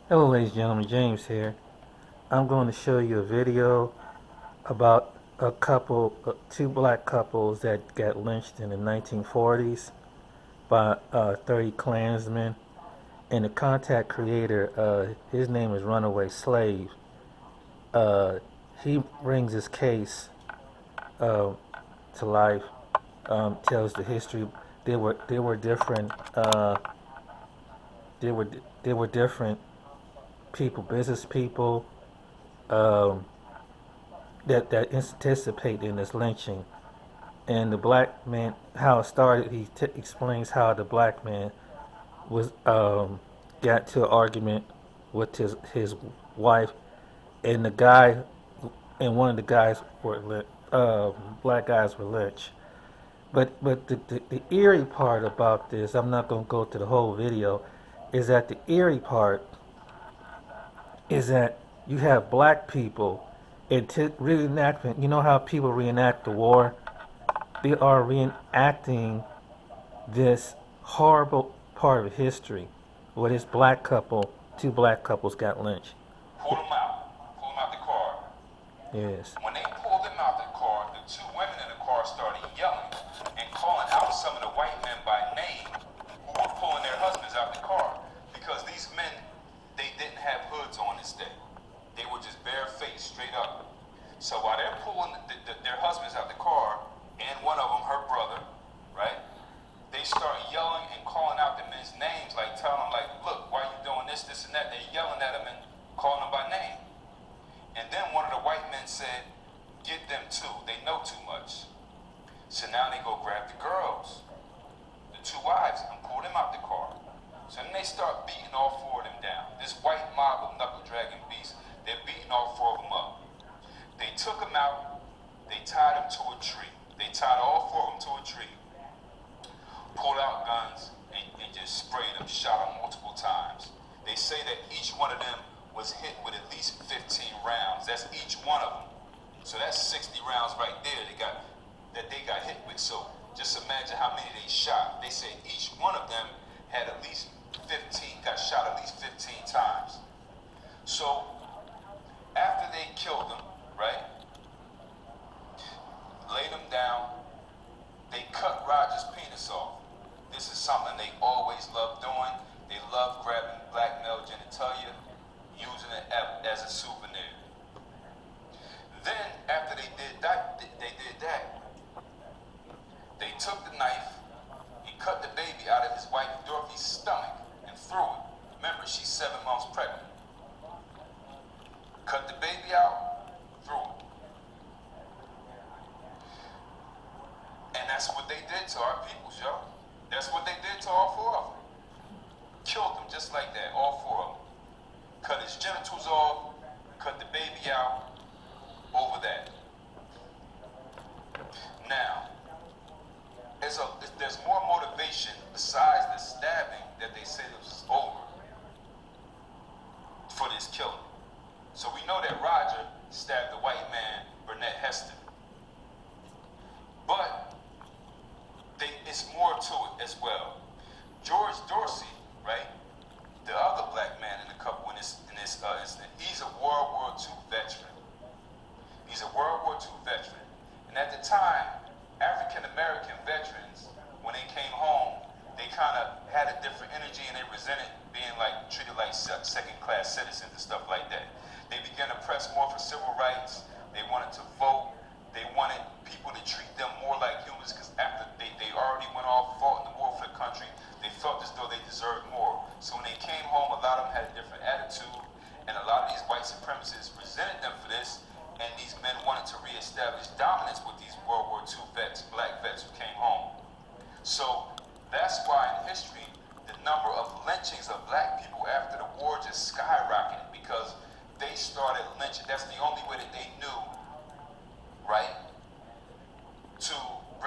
Hello ladies and gentlemen, James here. I'm going to show you a video about two black couples that got lynched in the 1940s by 30 Klansmen. And the contact creator, his name is Runaway Slave. Uh, he brings his case uh, to life, tells the history. They were different. They were different people, business people, um, that anticipate in this lynching. And the black man, how it started, he explains how the black man was got to an argument with his wife, and the guy, and one of the guys were black guys were lynched. But the eerie part about this, I'm not gonna go to the whole video, is that the eerie part is that you have black people reenactment. You know how people reenact the war? They are reenacting this horrible part of history where this black couple, two black couples got lynched. Pull them out the car. Yes. When they pulled them out the car, the two women in the car started yelling and calling out some of the white men by name who were pulling their husbands out the car, because these men, they didn't have hoods on this day. They were just barefaced, straight up. So while they're pulling their husbands out the car, and one of them, her brother, right? They start yelling and calling out the men's names, like telling them, like, look, why are you doing this, this, and that? They're yelling at them and calling them by name. And then one of the white men said, get them too, they know too much. So now they go grab the girls, the two wives, and pull them out the car. So then they start beating all four of them down. This white mob of knuckle-dragging beasts, they're beating all four of them up. They took them out, they tied them to a tree. They tied all four of them to a tree, pulled out guns, and just sprayed them, shot them multiple times. They say that each one of them was hit with at least 15 rounds. That's each one of them. So that's 60 rounds right there they got hit with. So just imagine how many they shot. They say each one of them had at least 15, got shot at least 15 times. So after they killed them, right, laid them down, they cut Roger's penis off. This is something they always loved doing. They love grabbing black male genitalia, using it as a souvenir. Then, after they did that, they took the knife and cut the baby out of his wife Dorothy's stomach and threw it. Remember, she's 7 months pregnant. Cut the baby out, threw it. And that's what they did to our peoples, yo. That's what they did to all four of them. Killed them just like that, all four of them. Cut his genitals off, cut the baby out, over that. Now, there's more motivation besides the stabbing that they say was over for this killing. So we know that Roger stabbed the white man, Burnett Heston. But it's more to it as well. George Dorsey, right, the other black man in the couple in this incident, he's a World War II veteran. He's a World War II veteran. And at the time, African American veterans, when they came home, they kind of had a different energy and they resented being treated like second-class citizens and stuff like that. They began to press more for civil rights. They wanted to vote. They wanted people to treat them more like humans, because after they already went off, fought in the war for the country, they felt as though they deserved more. So when they came home, a lot of them had a different attitude, and a lot of these white supremacists resented them for this, and these men wanted to reestablish dominance with these World War II vets, black vets who came home. So that's why in history, the number of lynchings of black people after the war just skyrocketed, because they started lynching. That's the only way that they knew, right,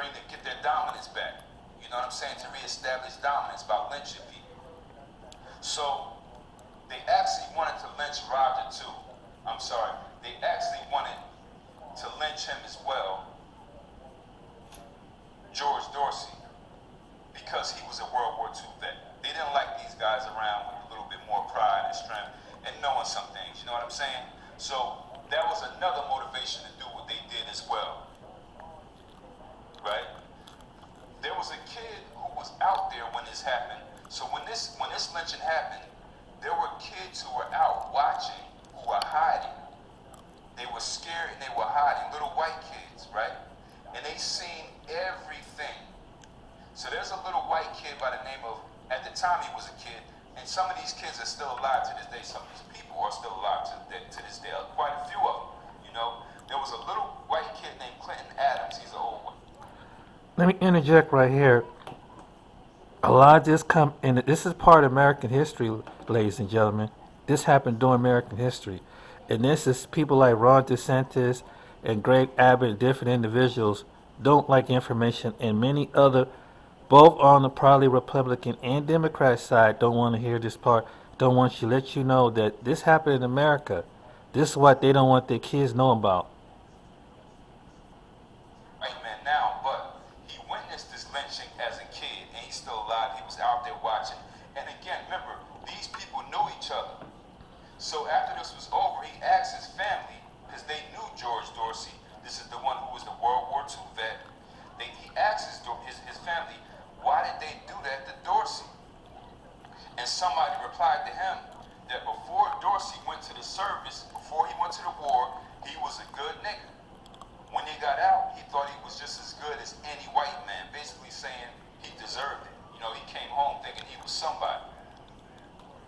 to get their dominance back. You know what I'm saying? To reestablish dominance by lynching people. So they actually wanted to lynch Roger too. I'm sorry. They actually wanted to lynch him as well, George Dorsey, because he was a World War II vet. They didn't like these guys around with a little bit more pride and strength. some things. You know what I'm saying? So that was another motivation to do what they did as well, right? There was a kid who was out there when this happened. So when this lynching happened, there were kids who were out watching, who were hiding. They were scared and they were hiding, little white kids, right? And they seen everything. So there's a little white kid by the name of, at the time he was a kid, and some of these kids are still alive to this day. Some of these people are still alive to this day. Quite a few of them, you know. There was a little white kid named Clinton Adams. He's an old one. Let me interject right here. A lot of this this is part of American history, ladies and gentlemen. This happened during American history. And this is people like Ron DeSantis and Greg Abbott and different individuals don't like information, and many other, both on the probably Republican and Democrat side, don't want to hear this part, don't want you to let you know that this happened in America. This is what they don't want their kids know about. White man now, but he witnessed this lynching as a kid, and he's still alive. He was out there watching. And again, remember, these people knew each other. So after this was over, he asked his family, because they knew George Dorsey. This is the one who was the World War II vet. He asked his family, why did they do that to Dorsey? And somebody replied to him that before Dorsey went to the service, before he went to the war, he was a good nigga. When he got out, he thought he was just as good as any white man, basically saying he deserved it. You know, he came home thinking he was somebody.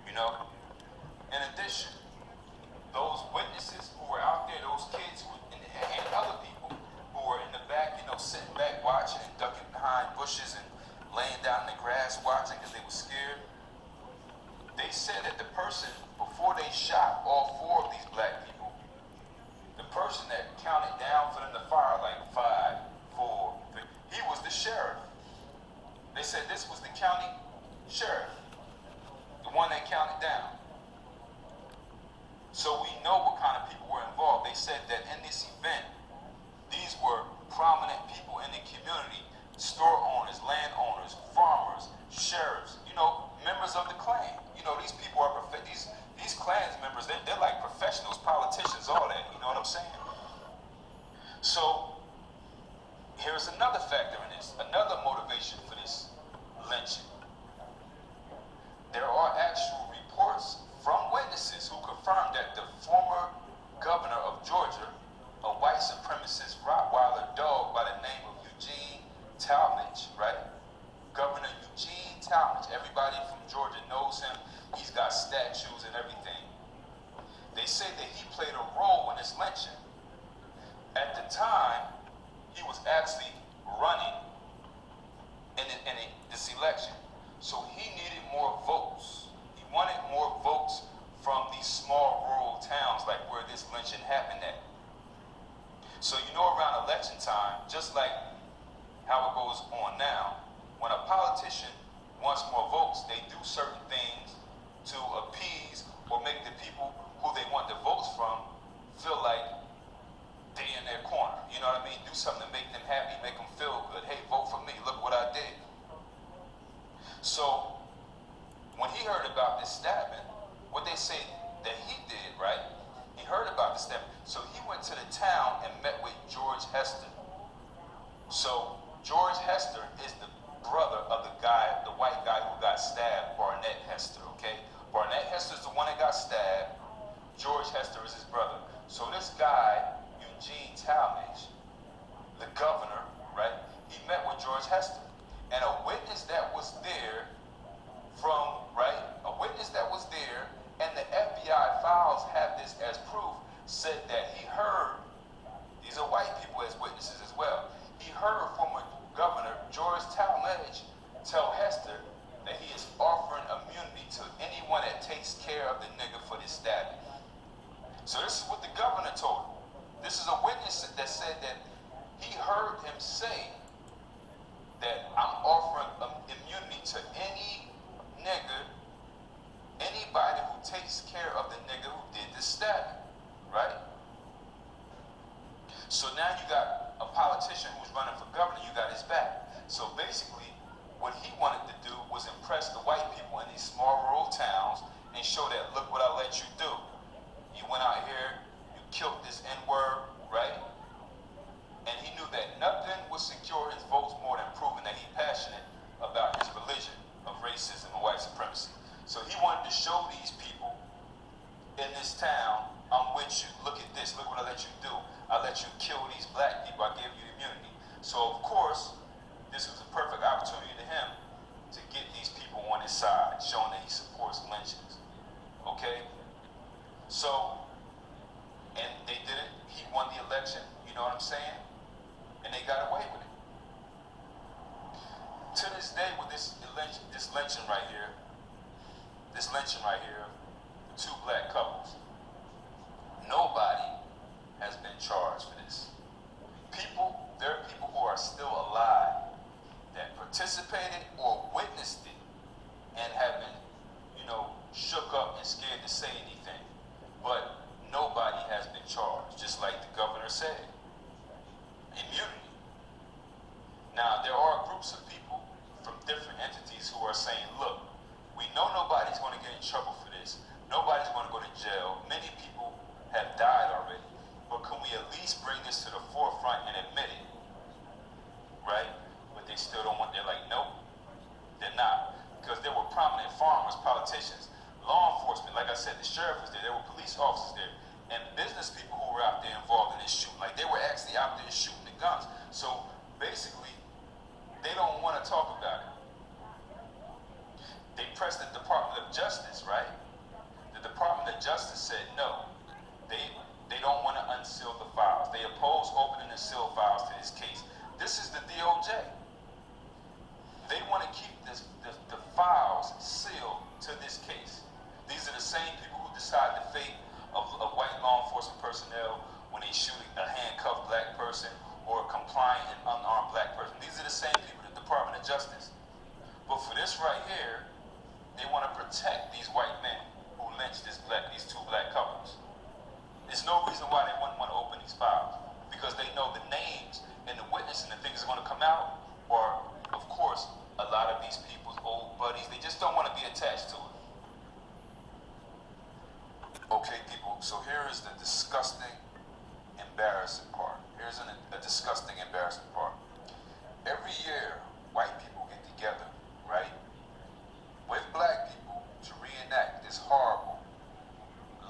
You know? In addition, those witnesses who were out there, those kids and other people who were in the back, you know, sitting back watching and ducking behind bushes and laying down in the grass watching because they were scared, they said that the person, before they shot all four of these black people, the person that counted down for them to fire, like 5, 4, 3, he was the sheriff. They said this was the county sheriff, the one that counted down. So we know what kind of people were involved. They said that in this event, these were prominent people in the community, store owners, landowners, farmers, sheriffs, you know, members of the Klan. You know, these people are, these Klans members, they're like professionals, politicians, all that, you know what I'm saying? So, here's another factor in this, another motivation for this lynching. There are actual reports from witnesses who confirmed that the former governor of Georgia, a white supremacist Rottweiler dog by the name of Eugene Talmadge, right? Governor Eugene Talmadge, everybody from Georgia knows him. He's got statues and everything. They say that he played a role in this lynching. At the time, he was actually running in this election. So he needed more votes. He wanted more votes from these small rural towns like where this lynching happened at. So you know, around election time, just like how it goes on now, when a politician wants more votes, they do certain things to appease or make the people who they want the votes from feel like they in their corner. You know what I mean? Do something to make them happy, make them feel good. Hey, vote for me. Look what I did. So when he heard about this stabbing, what they say that he did, right? He heard about the stabbing. So he went to the town and met with George Hester. So George Hester is the brother of the white guy who got stabbed, Barnett Hester, okay? Barnett Hester is the one that got stabbed. George Hester is his brother. So this guy, Eugene Talmadge, the governor, right? He met with George Hester. And a witness that was there a witness that was there, and the FBI files have this as proof, said that he heard, these are white people as witnesses as well, he heard former Governor George Talmadge tell Hester that he is offering immunity to anyone that takes care of the nigga for this stabbing. So this is what the governor told him. This is a witness that said that he heard him say that I'm offering immunity to any nigga, anybody who takes care of the nigga who did this stabbing, right? So now you got a politician who's running for governor, you got his back. So basically, what he wanted to do was impress the white people in these small rural towns and show that, look what I let you do. went out here, you killed this N-word, right? And he knew that nothing would secure his votes more than proving that he's passionate about his religion of racism and white supremacy. So he wanted to show these people in this town, I'm with you. Look at this. Look what I let you do. I let you kill these black people. I gave you immunity. So, of course, this was a perfect opportunity to him to get these people on his side, showing that he supports lynchings. Okay? So, and they did it. He won the election. You know what I'm saying? And they got away with it. To this day, with this lynching right here, the two black couples, nobody has been charged for this. There are people who are still alive that participated or witnessed it and have been, shook up and scared to say anything. But nobody has been charged, just like the governor said. Immunity. Now, there are groups of people from different entities who are saying, look, we know nobody's going to get in trouble for this. Nobody's going to go to jail. Many people have died already. But can we at least bring this to the forefront and admit it? Right? But they still don't want, they're like, nope, they're not. Because there were prominent farmers, politicians, law enforcement, like I said, the sheriff was there were police officers there, and business people who were out there involved in this shooting. Like, they were actually out there shooting the guns. So, basically, they don't want to talk about it. They pressed the Department of Justice, right? The Department of Justice said no. They don't want to unseal the files. They oppose opening the seal files to this case. This is the DOJ. They want to keep the files sealed to this case. These are the same people who decide the fate of white law enforcement personnel when they shoot a handcuffed black person or a compliant and unarmed black person. These are the same people, the Department of Justice. But for this right here, they want to protect these white men who lynched these two black couples. There's no reason why they wouldn't want to open these files, because they know the names and the witness and the things that are going to come out are, of course, a lot of these people's old buddies. They just don't want to be attached to it. Okay, people, so here is the disgusting, embarrassing part. Here's a disgusting, embarrassing part. Every year, white people get together, right, with black people to reenact this horrible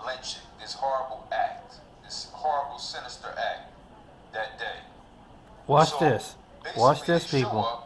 lynching, this horrible act, this horrible, sinister act that day. Watch So, this. basically, Watch this, they show people. up